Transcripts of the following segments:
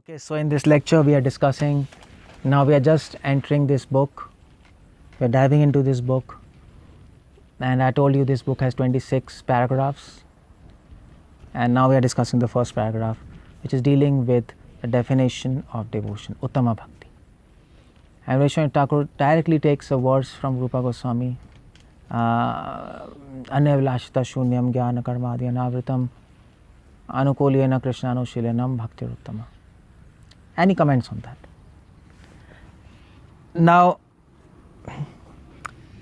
Okay, so in this lecture we are discussing, now we are just entering this book, we are diving into this book, and I told you this book has 26 paragraphs, and now we are discussing the first paragraph, which is dealing with the definition of devotion, Uttama Bhakti. And Rasamrita Thakur directly takes a verse from Rupa Goswami, Anya-vilashita shunyam jnana karmadi anavritam anukulyena krishnanushilanam bhaktiruttama. And he comments on that. Now,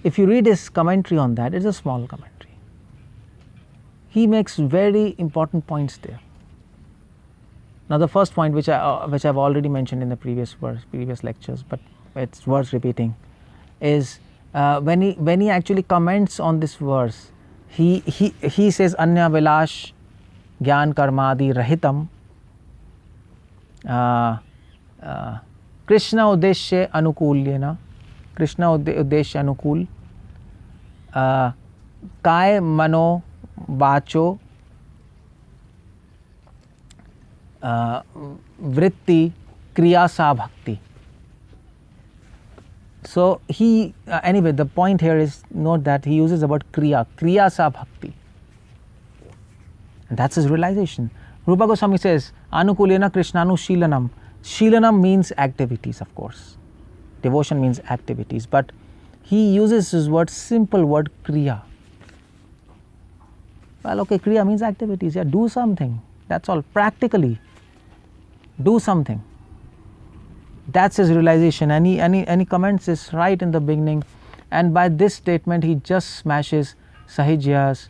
if you read his commentary on that, it's a small commentary. He makes very important points there. Now, the first point, which I've already mentioned in the previous lectures, but it's worth repeating, is when he actually comments on this verse, he says Anya Vilash Gyan Karmadi Rahitam Krishna Uddeshya Anukulyena, Krishna Uddeshya Anukul Kay Mano Vacho Vritti Kriya Sa Bhakti. So he anyway, the point here is, note that he uses the word Kriya Sa Bhakti, and that's his realization. Rupa Goswami says Anukulena Krishnanu Shilanam. Shilanam means activities, of course. Devotion means activities, but he uses his simple word Kriya. Well, okay, Kriya means activities. Yeah, do something. That's all. Practically, do something. That's his realization, and he comments this right in the beginning. And by this statement, he just smashes Sahijyas,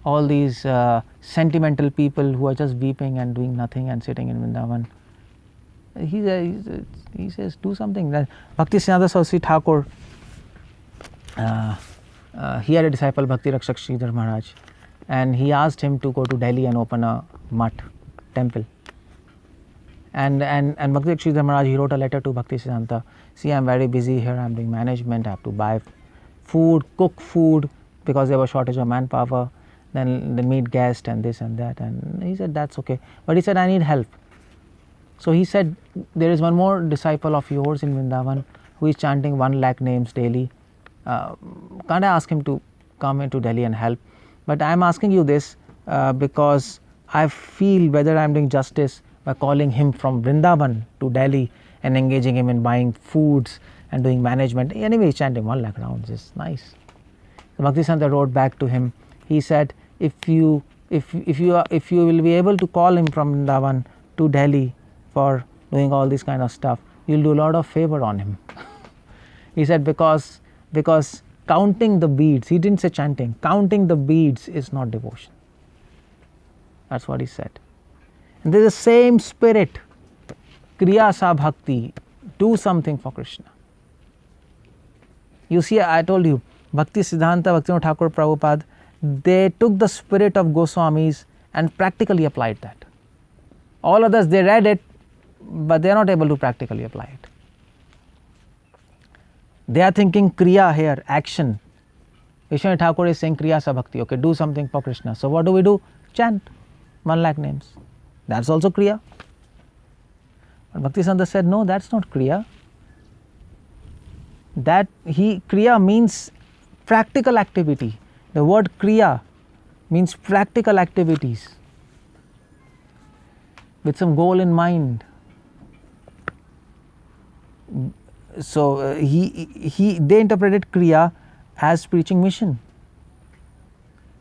all these sentimental people who are just weeping and doing nothing and sitting in Vrindavan. He says, do something. Bhakti Saraswati Thakur, he had a disciple, Bhakti Rasamrita Sridhar Maharaj, and he asked him to go to Delhi and open a mutt, temple. And Bhakti Sridhar Maharaj, he wrote a letter to Bhakti Siddhanta. See, I am very busy here, I am doing management, I have to buy food, cook food, because there was shortage of manpower, then meet guests and this and that. And he said, that's okay. But he said, I need help. So he said, there is one more disciple of yours in Vrindavan who is chanting 1 lakh names daily. Can't I ask him to come into Delhi and help? But I am asking you this because I feel whether I am doing justice by calling him from Vrindavan to Delhi and engaging him in buying foods and doing management. Anyway, he's chanting 1 lakh rounds. It's nice. So Bhakti Siddhanta wrote back to him. He said, if you will be able to call him from Vrindavan to Delhi for doing all this kind of stuff, you'll do a lot of favor on him. He said, because counting the beads, he didn't say chanting, counting the beads is not devotion. That's what he said. And there's the same spirit, Kriya Sa Bhakti, do something for Krishna. You see, I told you, Bhakti Siddhanta, Bhaktivinoda Thakur Prabhupada, they took the spirit of Goswamis and practically applied that. All others, they read it, but they are not able to practically apply it. They are thinking Kriya here, action. Rasamrita Thakur is saying Kriya Sa Bhakti, okay, do something for Krishna. So what do? Chant 1 lakh names. That's also Kriya. But Bhakti Siddhanta said, no, that's not Kriya. Kriya means practical activity. The word Kriya means practical activities with some goal in mind. So they interpreted Kriya as preaching mission,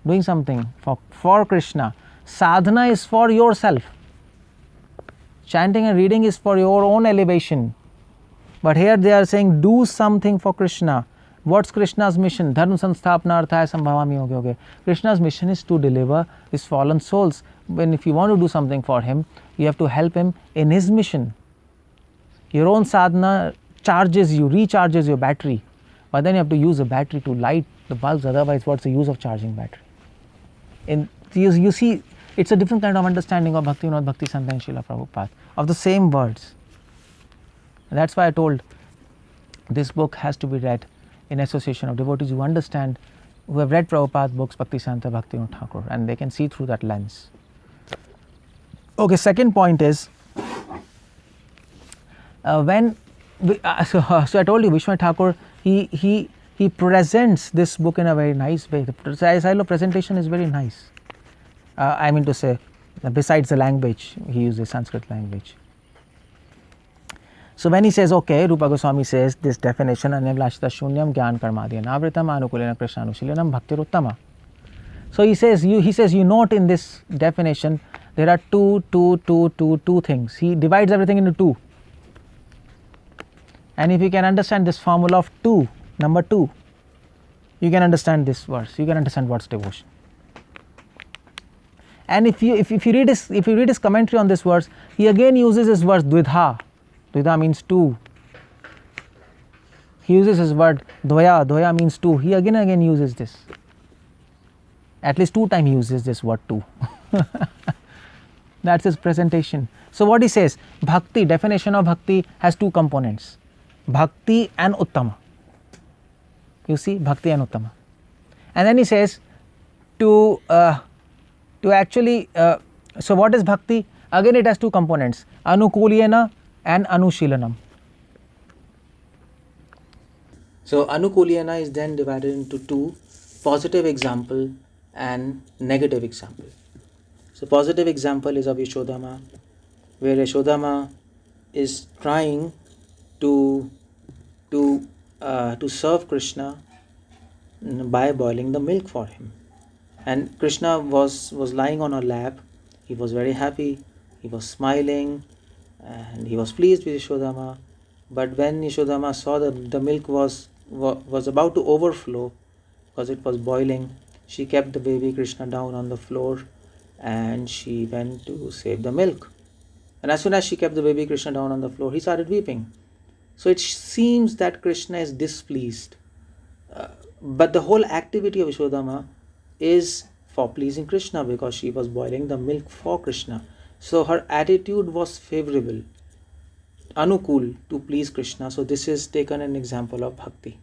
doing something for Krishna. Sadhana is for yourself. Chanting and reading is for your own elevation. But here they are saying, do something for Krishna. What's Krishna's mission? Dharma sanstapna arthaya sambhavami yoge. Krishna's mission is to deliver his fallen souls. When if you want to do something for him, you have to help him in his mission. Your own sadhana recharges your battery. But then you have to use a battery to light the bulbs, otherwise what's the use of charging battery? You see, it's a different kind of understanding of Bhakti Vinod Bhakti Siddhanta and Srila Prabhupada, of the same words. And that's why I told this book has to be read in association of devotees who understand, who have read Prabhupada's books, Bhakti Siddhanta, Bhakti Vinod Thakur, and they can see through that lens. Okay, second point is So I told you, Vishnu Thakur, he presents this book in a very nice way. The style of presentation is very nice. I mean to say, besides the language, he uses Sanskrit language. So when he says, okay, Rupa Goswami says this definition, Anyavilashita Shunyam Gyan Karmadhyam Navritam Anukulena Krishna Anushilyanam Bhaktiruttama. So he says, you note in this definition, there are two things. He divides everything into two. And if you can understand this formula of two, number 2, you can understand this verse. You can understand what's devotion. And if you read his commentary on this verse, he again uses this verse dvidha. Dvidha means two. He uses his word dvaya. Dvaya means two. He again uses this. At least 2 times he uses this word two. That's his presentation. So what he says, bhakti, definition of bhakti has 2 components. Bhakti and uttama. You see, bhakti and uttama. And then he says to actually, so what is bhakti? Again it has 2 components, anukulyena and anushilanam. So anukulyena is then divided into 2, positive example and negative example. So positive example is of Yashodama, where Yashodama is trying to serve Krishna by boiling the milk for him. And Krishna was lying on her lap. He was very happy. He was smiling and he was pleased with Yashodama. But when Yashodama saw that the milk was about to overflow because it was boiling, she kept the baby Krishna down on the floor and she went to save the milk. And as soon as she kept the baby Krishna down on the floor, he started weeping. So it seems that Krishna is displeased. But the whole activity of Yashodama is for pleasing Krishna because she was boiling the milk for Krishna. So her attitude was favorable, anukul, to please Krishna. So this is taken an example of bhakti.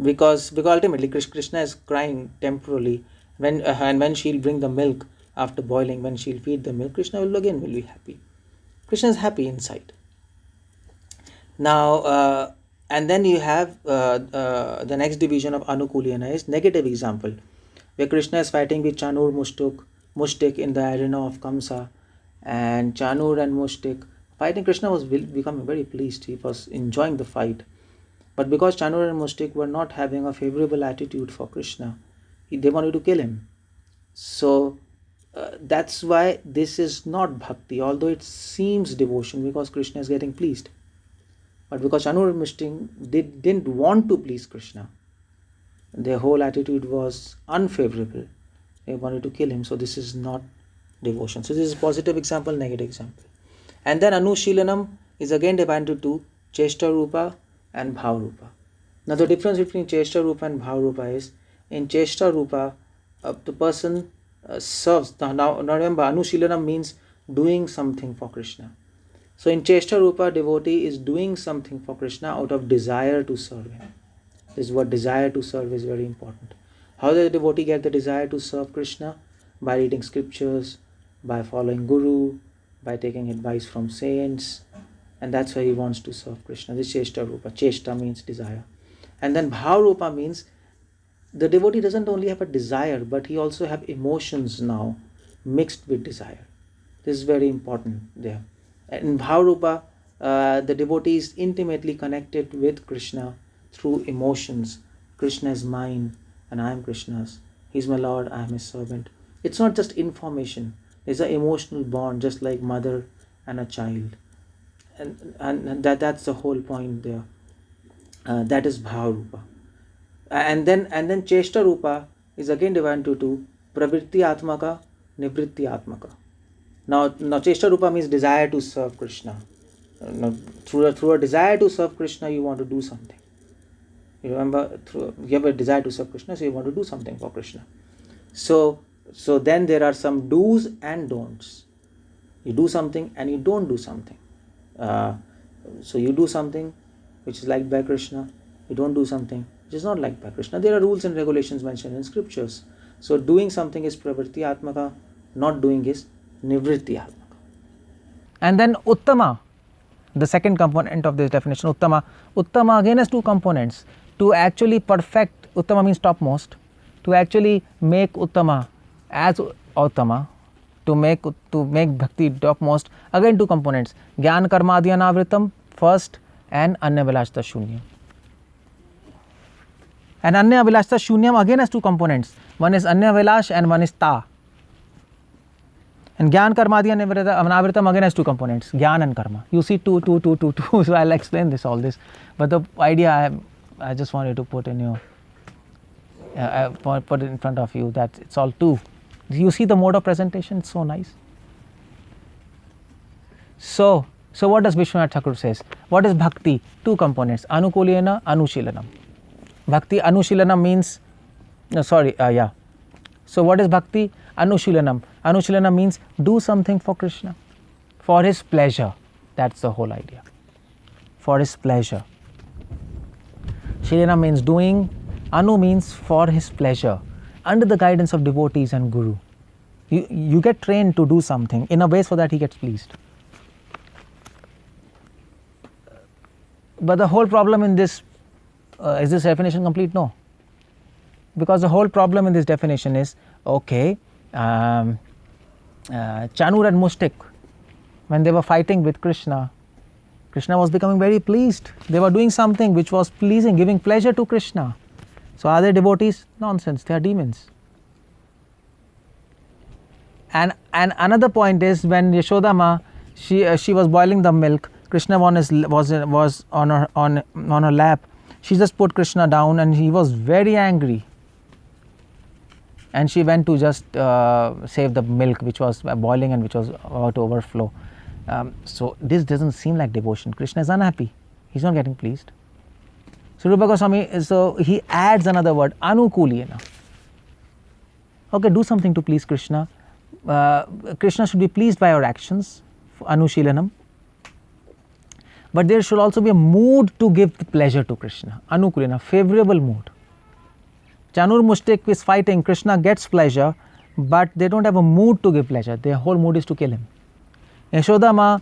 Because ultimately Krishna is crying temporarily and when she'll bring the milk after boiling, when she'll feed the milk, Krishna will be happy. Krishna is happy inside. Now, and then you have the next division of anukulyena is negative example, where Krishna is fighting with Chanur Mushtik in the arena of Kamsa, and Chanur and Mushtik fighting. Krishna was becoming very pleased. He was enjoying the fight. But because Chanur and Mushtik were not having a favorable attitude for Krishna, they wanted to kill him. So that's why this is not bhakti, although it seems devotion because Krishna is getting pleased. But because Chanur and Mushtik didn't want to please Krishna, their whole attitude was unfavorable. They wanted to kill him. So this is not devotion. So this is positive example, negative example. And then Anushilanam is again divided into 2, Cheshta Rupa and Bhav Rupa. Now the difference between Cheshta Rupa and Bhav Rupa is, in Cheshta Rupa, the person serves. Now remember, Anushilanam means doing something for Krishna. So in Cheshta Rupa, devotee is doing something for Krishna out of desire to serve him. This is what desire to serve is very important. How does the devotee get the desire to serve Krishna? By reading scriptures, by following Guru, by taking advice from saints, and that's why he wants to serve Krishna. This is Cheshta Rupa. Cheshta means desire. And then Bhav Rupa means the devotee doesn't only have a desire, but he also have emotions now mixed with desire. This is very important there. In Bhav Rupa, the devotee is intimately connected with Krishna through emotions. Krishna is mine and I am Krishna's. He is my Lord, I am his servant. It's not just information. There's an emotional bond, just like mother and a child. And that's the whole point there. That is Bhav Rupa. And then Cheshta Rupa is again divided into 2, Pravritti Atmaka, Nivritti Atmaka. Now Cheshta Rupa means desire to serve Krishna. Through a desire to serve Krishna, you want to do something. You remember, you have a desire to serve Krishna, so you want to do something for Krishna. So then there are some do's and don'ts. You do something and you don't do something. So you do something which is liked by Krishna. You don't do something which is not liked by Krishna. There are rules and regulations mentioned in scriptures. So doing something is Pravritti Atmaka, not doing is Nivritti Atmaka. And then Uttama. The second component of this definition, Uttama. Uttama again has two components. To actually perfect, Uttama means topmost. To actually make Uttama as Uttama, to make bhakti topmost, again two components. Gyan karma adhyanavritam first, and anya vilashta shunyam. And anya vilashta shunyam again has two components. One is anya vilash and one is ta. And Gyan Karma Anavritam again has two components, Gyan and Karma. You see two. So I'll explain all this. But the idea I just wanted to put in you, put it in front of you, that it's all two. You see the mode of presentation, it's so nice. So what does Vishwanath Thakur says? What is bhakti? Two components, Anukulena, Anushilanam. Bhakti Anushilanam means, So what is bhakti? Anushilanam. Anushilanam means do something for Krishna, for his pleasure. That's the whole idea. For his pleasure. Shilana means doing, Anu means for his pleasure, under the guidance of devotees and Guru. You get trained to do something in a way so that he gets pleased. But the whole problem in this, is this definition complete? No. Because the whole problem in this definition is, okay, Chanur and Mustik, when they were fighting with Krishna, Krishna was becoming very pleased. They were doing something which was pleasing, giving pleasure to Krishna. So are they devotees? Nonsense, they are demons. And another point is, when Yashodama, she was boiling the milk, Krishna was on her lap. She just put Krishna down and he was very angry. And she went to just save the milk which was boiling and which was about to overflow. So this doesn't seem like devotion. Krishna is unhappy. He's not getting pleased. So Rupa Goswami, so he adds another word, Anukulena. Okay, do something to please Krishna. Krishna should be pleased by our actions, Anushilanam. But there should also be a mood to give pleasure to Krishna, Anukulena, favorable mood. Chanur Mustik is fighting, Krishna gets pleasure, but they don't have a mood to give pleasure. Their whole mood is to kill him. Yashodama,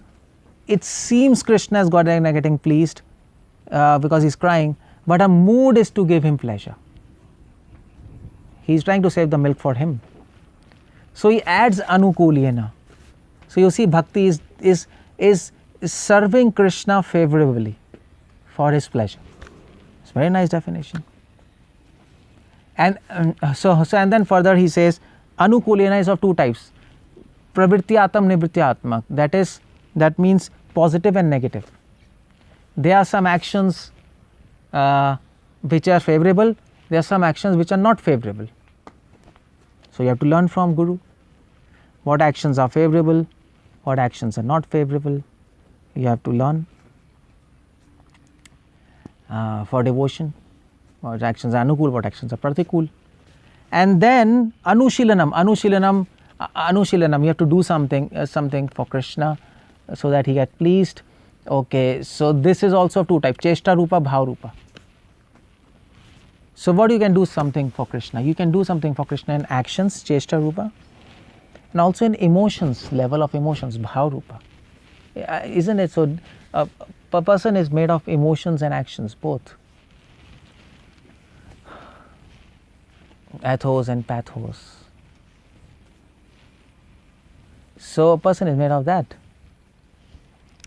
it seems Krishna is getting pleased because he's crying, but her mood is to give him pleasure. He's trying to save the milk for him. So he adds Anukulena. So you see, bhakti is serving Krishna favorably for his pleasure. It's a very nice definition. And and then further he says, Anukulena is of two types. Pravrittyatam Nivrityatmak. That means positive and negative. There are some actions which are favorable, there are some actions which are not favorable. So you have to learn from Guru what actions are favorable, what actions are not favorable. You have to learn for devotion, what actions are anukul, what actions are pratikul. And then Anushilanam, you have to do something for Krishna so that he gets pleased. Okay, so this is also of two types, Cheshta Rupa, Bhav Rupa. So what you can do something for Krishna? You can do something for Krishna in actions, Cheshta Rupa, and also in emotions, level of emotions, Bhav Rupa. Isn't it so? A person is made of emotions and actions, both. Athos and pathos. So a person is made of that.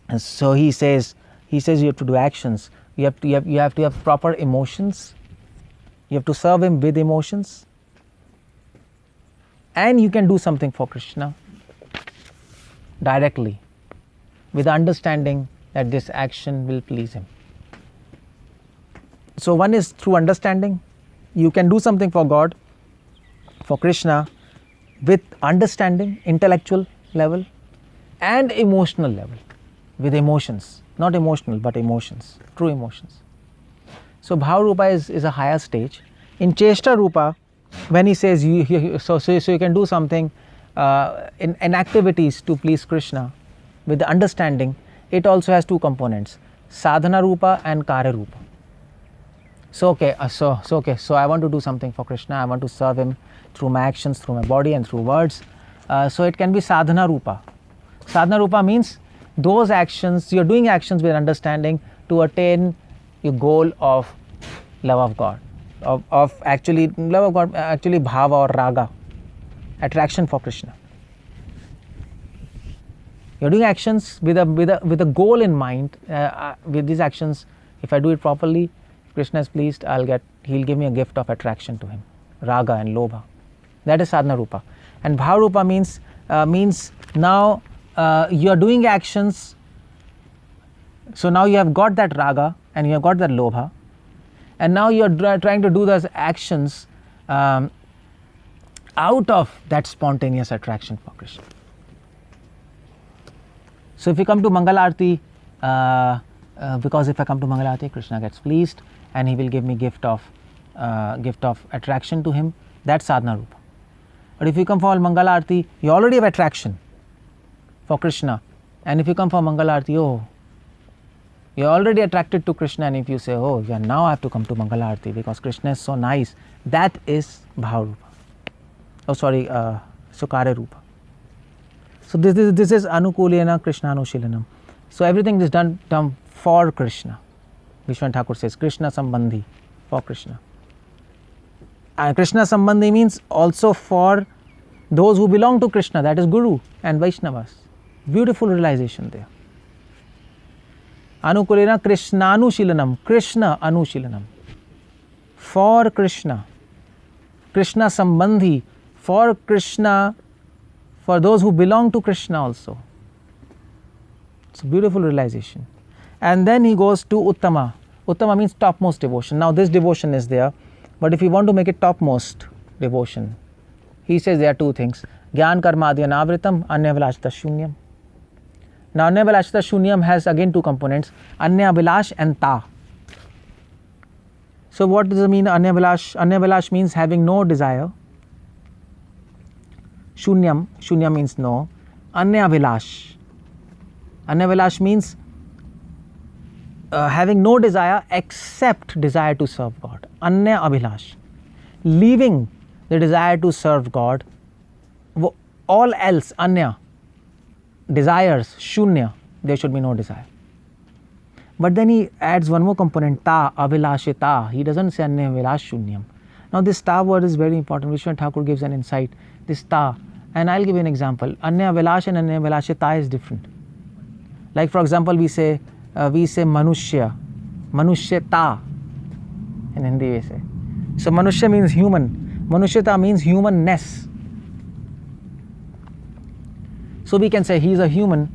And so he says you have to do actions. You have to have proper emotions. You have to serve him with emotions. And you can do something for Krishna directly, with understanding that this action will please him. So one is through understanding. You can do something for God, for Krishna, with understanding, intellectual level, and emotional level, with emotions. Not emotional, but emotions, true emotions. So Bhav Rupa is a higher stage. In Cheshta Rupa, when he says so you can do something in activities to please Krishna with the understanding, it also has two components, Sadhana Rupa and Karya Rupa. So so I want to do something for Krishna, I want to serve him through my actions, through my body and through words. So it can be Sadhana Rupa. Sadhana Rupa means those actions, you're doing actions with understanding to attain your goal of love of God, of actually love of God, actually bhava or raga, attraction for Krishna. You're doing actions with a goal in mind. With these actions, if I do it properly, Krishna is pleased, he'll give me a gift of attraction to him, raga and lobha. That is sadhana rupa. And bhava rupa means now you are doing actions. So now you have got that raga and you have got that lobha, and now you are trying to do those actions out of that spontaneous attraction for Krishna. So if you come to Mangalarti, because if I come to Mangalarti, Krishna gets pleased and he will give me gift of attraction to him. That's sadhana rupa. But if you come for Mangalarti, you already have attraction for Krishna, and if you come for Mangalarti, oh, you're already attracted to Krishna, and if you say, oh yeah, now I have to come to Mangalarti because Krishna is so nice, that is bhava rupa. Oh sorry, sukare rupa. So this is anukulena Krishna anushilanam. So everything is done for Krishna. Vishwanath Thakur says Krishna sambandhi, for Krishna. And Krishna sambandhi means also for those who belong to Krishna, that is Guru and Vaishnavas. Beautiful realization there. Anukulena Krishnanushilanam, Krishna anushilanam, for Krishna. Krishna sambandhi, for Krishna, for those who belong to Krishna also. It's a beautiful realization. And then he goes to Uttama. Uttama means topmost devotion. Now this devotion is there, but if you want to make it topmost devotion, he says there are two things. Gyan karmadya navritam, anya vilashita shunyam. Now anya vilashita shunyam has again two components, anya vilash and ta. So what does it mean, anya vilash? Anya vilash means having no desire. Shunyam means no. Anya vilash means having no desire except desire to serve God. Anya abhilash, leaving the desire to serve God. All else, anya, desires, shunya, there should be no desire. But then he adds one more component, ta, abhilashita. He doesn't say anya vilash shunyam. Now this ta word is very important. Vishwanath Thakur gives an insight. This ta, and I'll give you an example. Anya vilash and anya vilashita is different. Like for example, we say manushya, manushyata in Hindi we say. So manushya means human, manushyata means humanness. So we can say he is a human,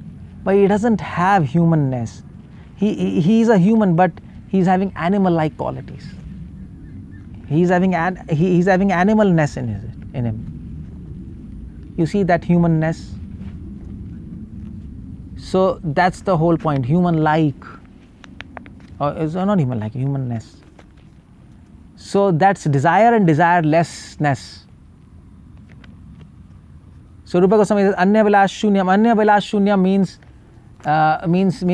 but he doesn't have humanness. He is a human, but he is having animal-like qualities. He is having animalness in him. You see that humanness? So that's the whole point, human-like, or is not human-like, humanness. So that's desire and desirelessness. So Rupa Goswami says anya vilash shunyam. Anya vilash shunyam means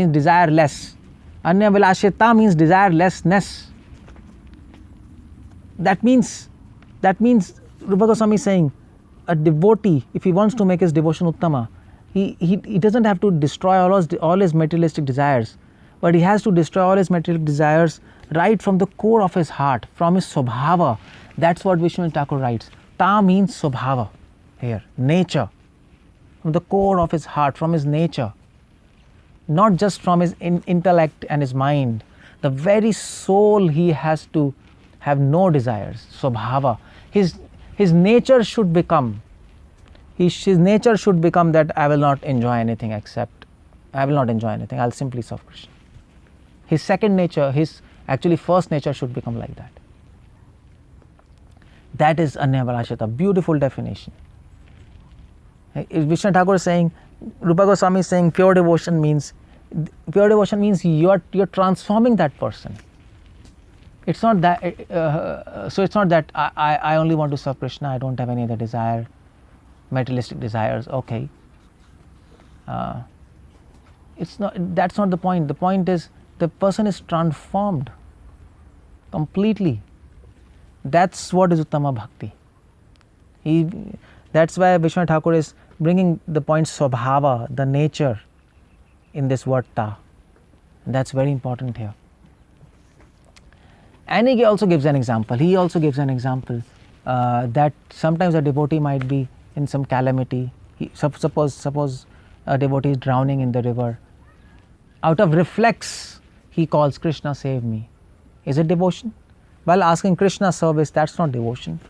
desireless. Anya vilashita means desirelessness. That means Rupa Goswami is saying a devotee, if he wants to make his devotion uttama, he doesn't have to destroy all his materialistic desires, but he has to destroy all his materialistic desires right from the core of his heart, from his swabhava. That's what Vishwanath Thakur writes. Ta means swabhava here, nature, from the core of his heart, from his nature, not just from his intellect and his mind. The very soul he has to have no desires, swabhava. His nature should become that I will not enjoy anything I'll simply serve Krishna. His second nature, his actually first nature should become like that. That is anya vilashita, beautiful definition. Vishwanath Thakur is saying, Rupa Goswami is saying pure devotion means you're transforming that person. It's not that it's not that I only want to serve Krishna, I don't have any other desire, materialistic desires. Okay, that's not the point. The point is the person is transformed completely. That's what is Uttama Bhakti. That's why Vishwanath Thakur is bringing the point swabhava, the nature, in this word ta. That's very important here. And he also gives an example. That sometimes a devotee might be in some calamity. Suppose a devotee is drowning in the river. Out of reflex, he calls, Krishna, save me. Is it devotion? While asking Krishna service, that's not devotion.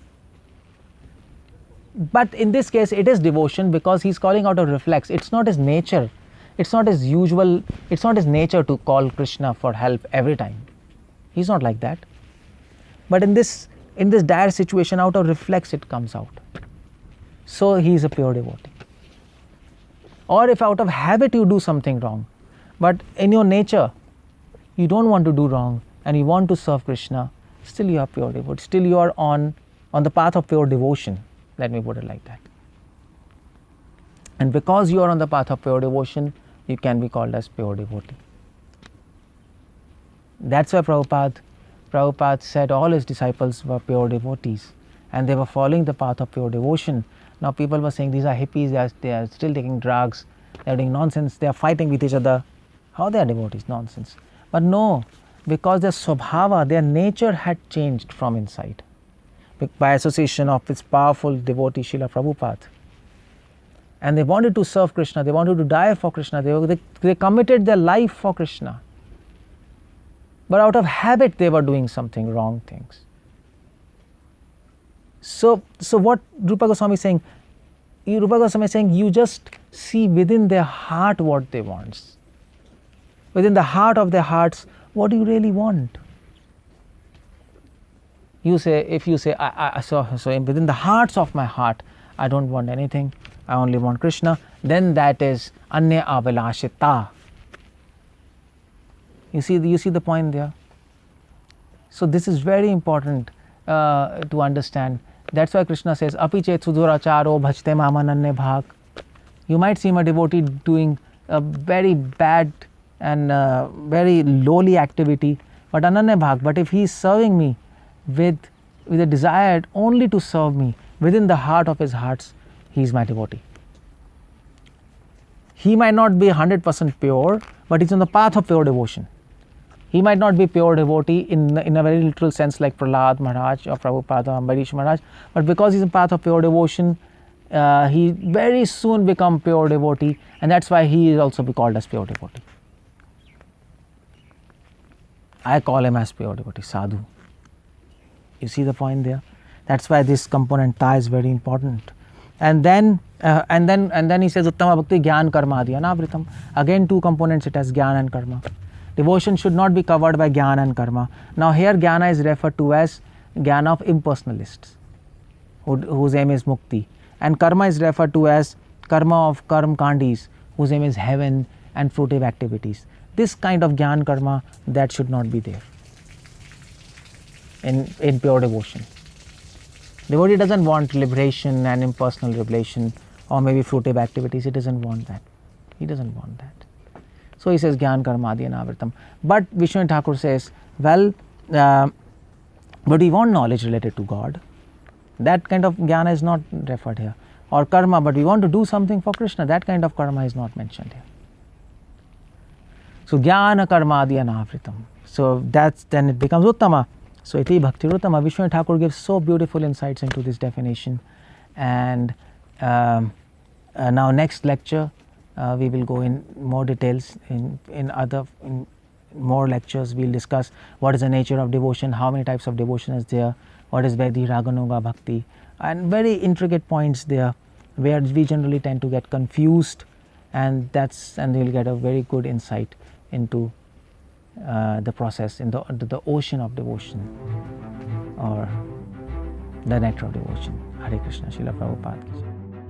But in this case, it is devotion because he's calling out of reflex. It's not his nature. It's not his nature to call Krishna for help every time. He's not like that. But in this dire situation, out of reflex, it comes out. So he is a pure devotee. Or if out of habit you do something wrong, but in your nature, you don't want to do wrong and you want to serve Krishna, still you are pure devotee. Still you are on the path of pure devotion. Let me put it like that. And because you are on the path of pure devotion, you can be called as pure devotee. That's why Prabhupada said all his disciples were pure devotees and they were following the path of pure devotion. Now people were saying these are hippies, they are still taking drugs, they are doing nonsense, they are fighting with each other. How they are devotees? Nonsense. But no, because their swabhava, their nature had changed from inside by association of its powerful devotee Srila Prabhupada. And they wanted to serve Krishna, they wanted to die for Krishna, they committed their life for Krishna. But out of habit they were doing something wrong things. So what Rupa Goswami is saying? Rupa Goswami is saying you just see within their heart what they want. Within the heart of their hearts, what do you really want? If you say, so within the hearts of my heart, I don't want anything, I only want Krishna, then that is anya avilashita. You see the point there? So this is very important to understand. That's why Krishna says, api chet suduracharo bhajte mamananne bhag. You might see a devotee doing a very bad and very lowly activity, but ananya bhag. But if he is serving me with a desire only to serve me, within the heart of his hearts, he is my devotee. He might not be 100% pure, but he is on the path of pure devotion. He might not be pure devotee in a very literal sense like Prahlad Maharaj or Prabhupada or Ambarish Maharaj, but because he is in the path of pure devotion, he very soon become pure devotee, and that's why he is also be called as pure devotee. I call him as pure devotee, sadhu. You see the point there? That's why this component ta is very important. And then he says uttama bhakti jnana karma adi anavritam. Again two components, it has jnana and karma. Devotion should not be covered by jnana and karma. Now here jnana is referred to as jnana of impersonalists, whose aim is mukti. And karma is referred to as karma of karma kandis, whose aim is heaven and fruitive activities. This kind of jnana karma, that should not be there in pure devotion. Devotee doesn't want liberation and impersonal revelation or maybe fruitive activities. He doesn't want that. He doesn't want that. So he says jnana karma adi anavritam. But Vishnu Thakur says, well, but we want knowledge related to God. That kind of jnana is not referred here. Or karma, but we want to do something for Krishna. That kind of karma is not mentioned here. So jnana karma adi anavritam. So then it becomes uttama. So iti bhakti uttama. Vishnu Thakur gives so beautiful insights into this definition. And now next lecture we will go in more details. In more lectures we will discuss what is the nature of devotion, how many types of devotion is there, what is Vaidhi, Raganuga, Bhakti, and very intricate points there where we generally tend to get confused, and we will get a very good insight into the process, into the ocean of devotion or the nectar of devotion. Hare Krishna, Srila Prabhupada ki jai.